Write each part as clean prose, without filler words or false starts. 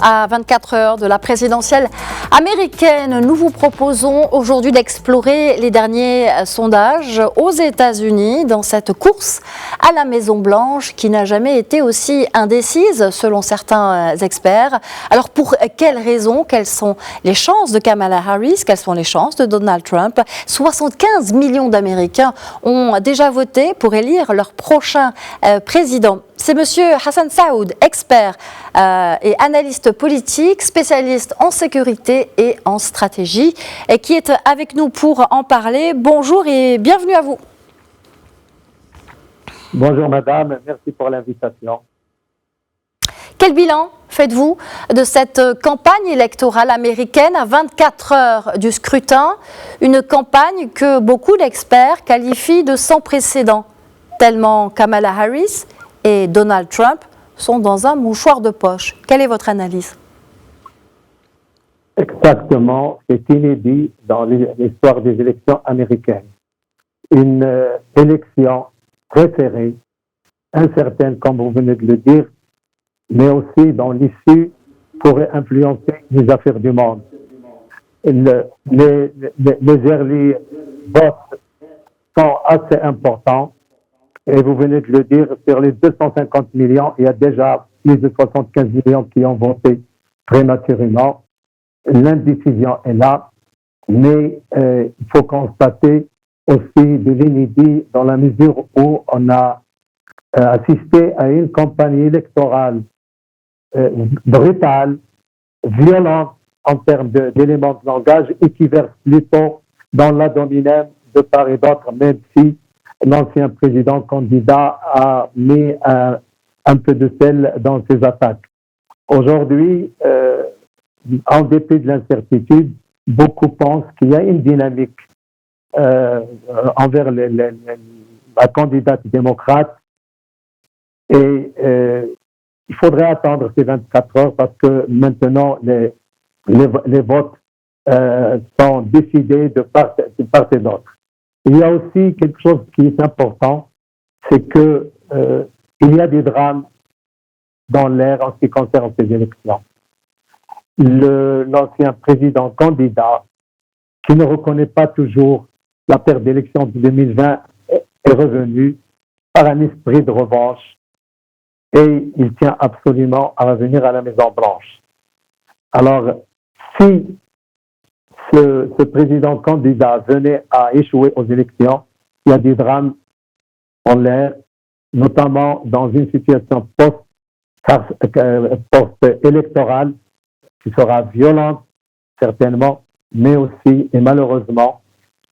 À 24 heures de la présidentielle américaine, nous vous proposons aujourd'hui d'explorer les derniers sondages aux États-Unis dans cette course à la Maison-Blanche qui n'a jamais été aussi indécise selon certains experts. Alors pour quelles raisons? Quelles sont les chances de Kamala Harris? Quelles sont les chances de Donald Trump? 75 millions d'Américains ont déjà voté pour élire leur prochain président. C'est monsieur Hassan Saoud, expert et analyste politique, spécialiste en sécurité et en stratégie, et qui est avec nous pour en parler. Bonjour et bienvenue à vous. Bonjour madame, merci pour l'invitation. Quel bilan faites-vous de cette campagne électorale américaine à 24 heures du scrutin? Une campagne que beaucoup d'experts qualifient de sans précédent, tellement Kamala Harris et Donald Trump sont dans un mouchoir de poche. Quelle est votre analyse? Exactement, c'est inédit dans l'histoire des élections américaines. Une élection très serrée, incertaine comme vous venez de le dire, mais aussi dont l'issue pourrait influencer les affaires du monde. Les early votes sont assez importants. Et vous venez de le dire, sur les 250 millions, il y a déjà plus de 75 millions qui ont voté prématurément. L'indécision est là, mais il faut constater aussi de l'inédit dans la mesure où on a assisté à une campagne électorale brutale, violente en termes d'éléments de langage et qui verse plutôt dans l'ad hominem de part et d'autre, même si l'ancien président candidat a mis un peu de sel dans ses attaques. Aujourd'hui, en dépit de l'incertitude, beaucoup pensent qu'il y a une dynamique envers la candidate démocrate et il faudrait attendre ces 24 heures parce que maintenant les votes sont décidés de part et d'autre. Il y a aussi quelque chose qui est important, c'est que il y a des drames dans l'air en ce qui concerne ces élections. L'ancien président candidat, qui ne reconnaît pas toujours la perte d'élection de 2020, est revenu par un esprit de revanche et il tient absolument à revenir à la Maison-Blanche. Alors, si ce président candidat venait à échouer aux élections, il y a des drames en l'air, notamment dans une situation post-électorale qui sera violente, certainement, mais aussi, et malheureusement,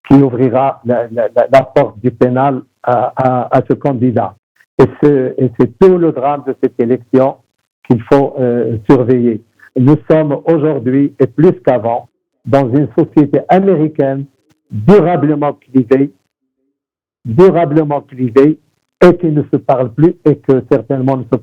qui ouvrira la porte du pénal à ce candidat. Et c'est tout le drame de cette élection qu'il faut surveiller. Nous sommes aujourd'hui, et plus qu'avant, dans une société américaine durablement clivée et qui ne se parle plus et que certainement ne se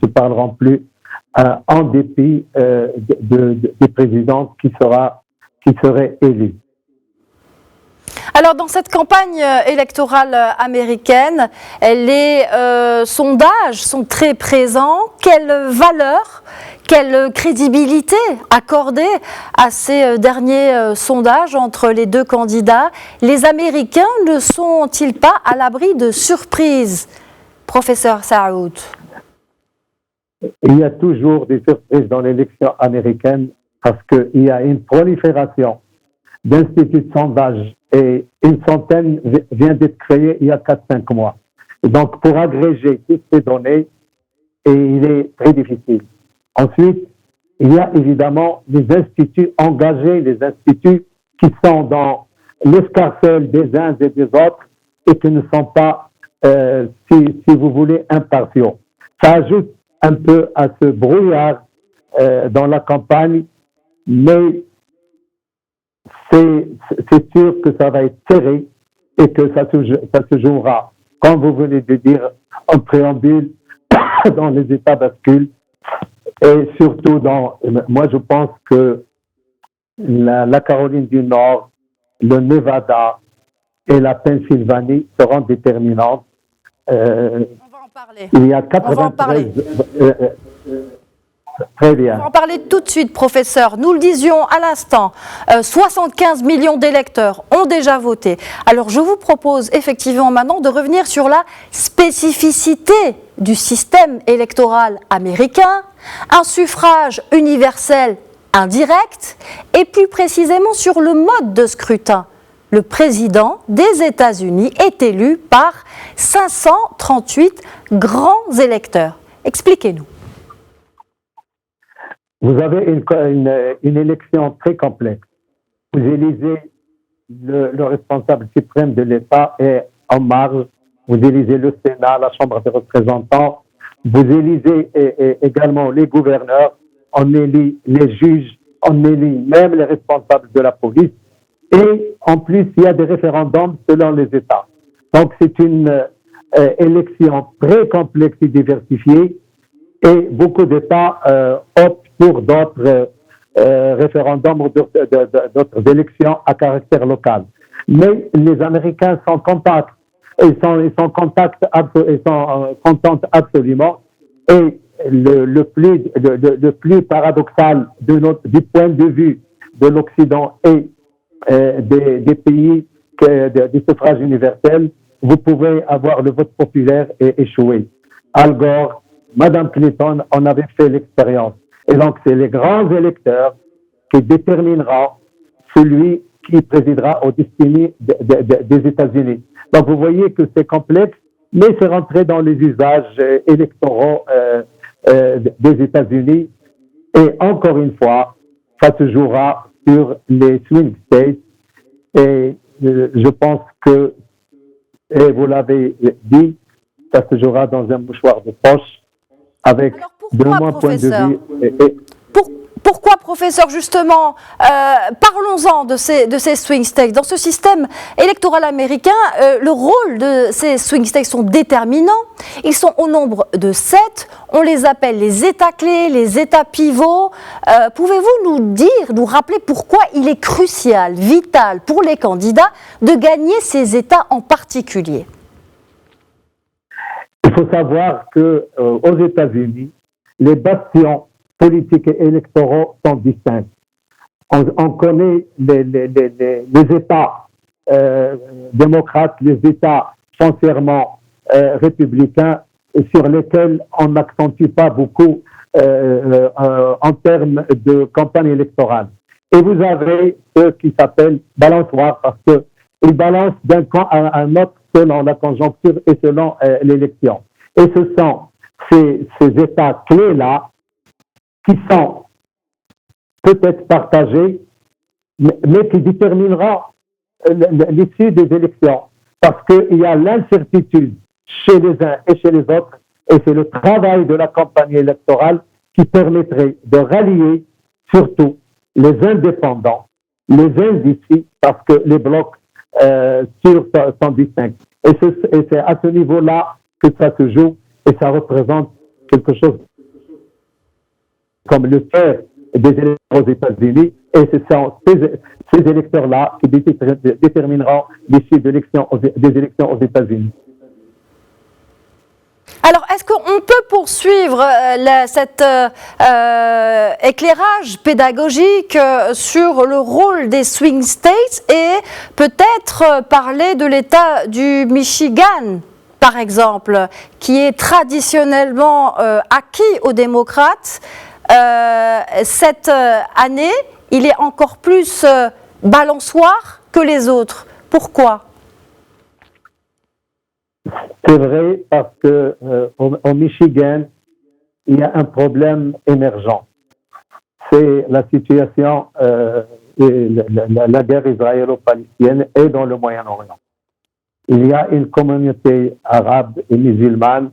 parleront plus en dépit des présidents qui seraient élus. Alors dans cette campagne électorale américaine, les sondages sont très présents. Quelle valeur, quelle crédibilité accorder à ces derniers sondages entre les deux candidats? Les Américains ne sont-ils pas à l'abri de surprises, professeur Saoud? Il y a toujours des surprises dans l'élection américaine parce qu'il y a une prolifération d'instituts de sondage et une centaine vient d'être créée il y a 4-5 mois. Et donc, pour agréger toutes ces données, il est très difficile. Ensuite, il y a évidemment les instituts engagés, les instituts qui sont dans l'escarcelle des uns et des autres et qui ne sont pas, si vous voulez, impartiaux. Ça ajoute un peu à ce brouillard dans la campagne, mais c'est sûr que ça va être serré et que ça se jouera, comme vous venez de dire, en préambule, dans les états bascules et surtout moi je pense que la Caroline du Nord, le Nevada et la Pennsylvanie seront déterminantes. On va en parler. Il y a 93 Très On bien. va en parler tout de suite, professeur. Nous le disions à l'instant, 75 millions d'électeurs ont déjà voté. Alors je vous propose effectivement maintenant de revenir sur la spécificité du système électoral américain, un suffrage universel indirect et plus précisément sur le mode de scrutin. Le président des États-Unis est élu par 538 grands électeurs. Expliquez-nous. Vous avez une élection très complexe. Vous élisez le responsable suprême de l'État et en marge, vous élisez le Sénat, la Chambre des représentants, vous élisez également les gouverneurs, on élit les juges, on élit même les responsables de la police. Et en plus, il y a des référendums selon les États. Donc, c'est une élection très complexe et diversifiée. Et beaucoup d'États optent pour d'autres référendums ou d'autres élections à caractère local. Mais les Américains sont contents, ils sont contents absolument. Et le plus paradoxal du point de vue de l'Occident et des pays du suffrage universel, vous pouvez avoir le vote populaire et échouer. Al Gore, Madame Clinton, on avait fait l'expérience. Et donc, c'est les grands électeurs qui détermineront celui qui présidera aux destinées des États-Unis. Donc, vous voyez que c'est complexe, mais c'est rentré dans les usages électoraux des États-Unis. Et encore une fois, ça se jouera sur les swing states. Et je pense que, et vous l'avez dit, ça se jouera dans un mouchoir de poche avec, de mon point de vue, pourquoi, professeur, justement, parlons-en de ces swing states. Dans ce système électoral américain, le rôle de ces swing states sont déterminants. Ils sont au nombre de 7. On les appelle les États clés, les États pivots. Pouvez-vous nous rappeler pourquoi il est crucial, vital pour les candidats de gagner ces États en particulier? Il faut savoir qu'aux États-Unis, les bastions politiques et électoraux sont distincts. On connaît les États démocrates, les États foncièrement républicains, sur lesquels on n'accentue pas beaucoup en termes de campagne électorale. Et vous avez ceux qui s'appellent balançoires parce qu'ils balancent d'un camp à un autre selon la conjoncture et selon l'élection. Et ce sont ces États clés-là qui sont peut-être partagés, mais qui détermineront l'issue des élections. Parce qu'il y a l'incertitude chez les uns et chez les autres, et c'est le travail de la campagne électorale qui permettrait de rallier surtout les indépendants, les indécis, parce que les blocs sûrs sont distincts. Et c'est à ce niveau-là que ça se joue, et ça représente quelque chose comme le tiers des électeurs aux États-Unis, et ce sont ces électeurs-là qui détermineront l'issue des élections aux États-Unis. Alors, est-ce qu'on peut poursuivre cet éclairage pédagogique sur le rôle des swing states et peut-être parler de l'État du Michigan, par exemple, qui est traditionnellement acquis aux démocrates? Cette année, il est encore plus balançoire que les autres. Pourquoi? C'est vrai parce que au Michigan, il y a un problème émergent. C'est la situation, la guerre israélo-palestinienne et dans le Moyen-Orient. Il y a une communauté arabe et musulmane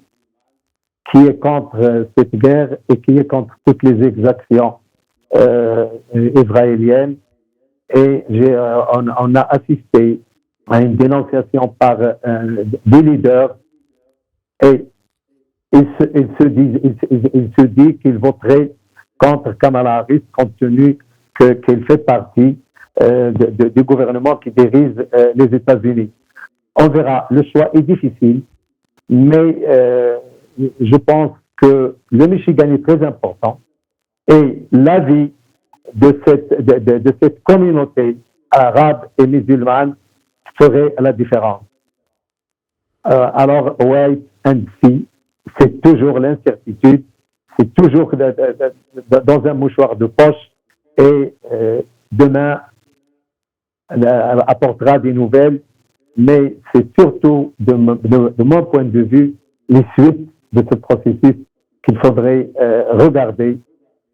qui est contre cette guerre et qui est contre toutes les exactions israéliennes. Et on a assisté à une dénonciation par des leaders et il se dit qu'il voterait contre Kamala Harris compte tenu qu'il fait partie du gouvernement qui dirige les États-Unis. On verra, le choix est difficile, mais je pense que le Michigan est très important Et l'avis de cette communauté arabe et musulmane ferait la différence. Alors, wait and see, c'est toujours l'incertitude, c'est toujours dans un mouchoir de poche et demain apportera des nouvelles, mais c'est surtout, de mon point de vue, les suites de ce processus qu'il faudrait regarder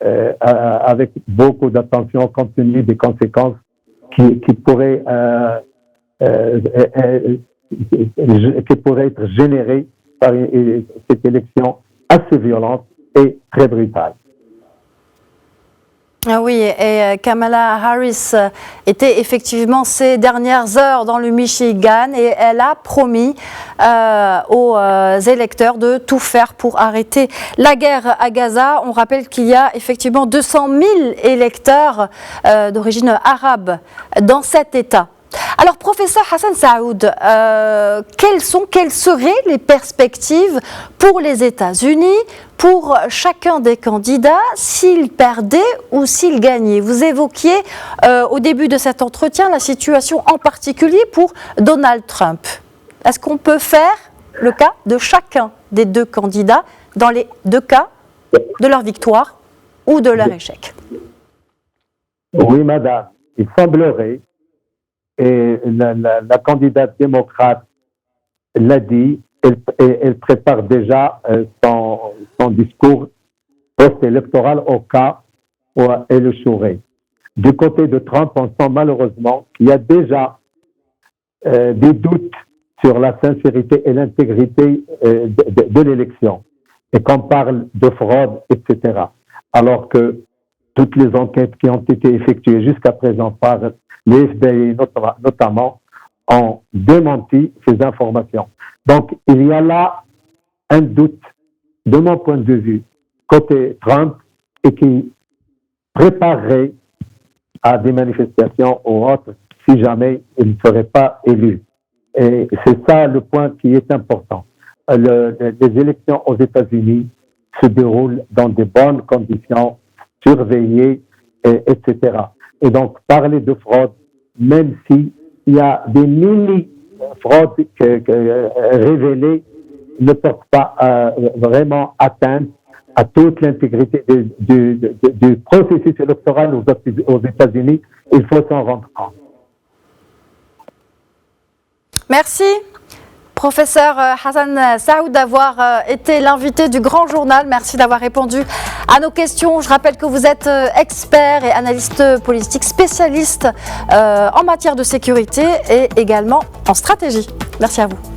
avec beaucoup d'attention compte tenu des conséquences qui pourraient être générées par cette élection assez violente et très brutale. Ah oui, et Kamala Harris était effectivement ces dernières heures dans le Michigan et elle a promis aux électeurs de tout faire pour arrêter la guerre à Gaza. On rappelle qu'il y a effectivement 200 000 électeurs d'origine arabe dans cet État. Alors, professeur Hassan Saoud, quelles seraient les perspectives pour les États-Unis, pour chacun des candidats, s'ils perdaient ou s'ils gagnaient? Vous évoquiez au début de cet entretien la situation en particulier pour Donald Trump. Est-ce qu'on peut faire le cas de chacun des deux candidats dans les deux cas de leur victoire ou de leur échec? Oui, madame. Il semblerait, et la candidate démocrate l'a dit, elle prépare déjà son discours post-électoral au cas où elle échouerait. Du côté de Trump, on sent malheureusement qu'il y a déjà des doutes sur la sincérité et l'intégrité de l'élection et qu'on parle de fraude, etc. Alors que toutes les enquêtes qui ont été effectuées jusqu'à présent par les FBI notamment ont démenti ces informations. Donc, il y a là un doute, de mon point de vue, côté Trump, et qui préparerait à des manifestations ou autres si jamais il ne serait pas élu. Et c'est ça le point qui est important. Les élections aux États-Unis se déroulent dans de bonnes conditions, surveillées, etc. Et donc, parler de fraude, même s'il y a des mini-fraudes révélées, ne porte pas vraiment atteinte à toute l'intégrité du processus électoral aux États-Unis. Il faut s'en rendre compte. Merci. Professeur Hassan Saoud, d'avoir été l'invité du Grand Journal. Merci d'avoir répondu à nos questions. Je rappelle que vous êtes expert et analyste politique, spécialiste en matière de sécurité et également en stratégie. Merci à vous.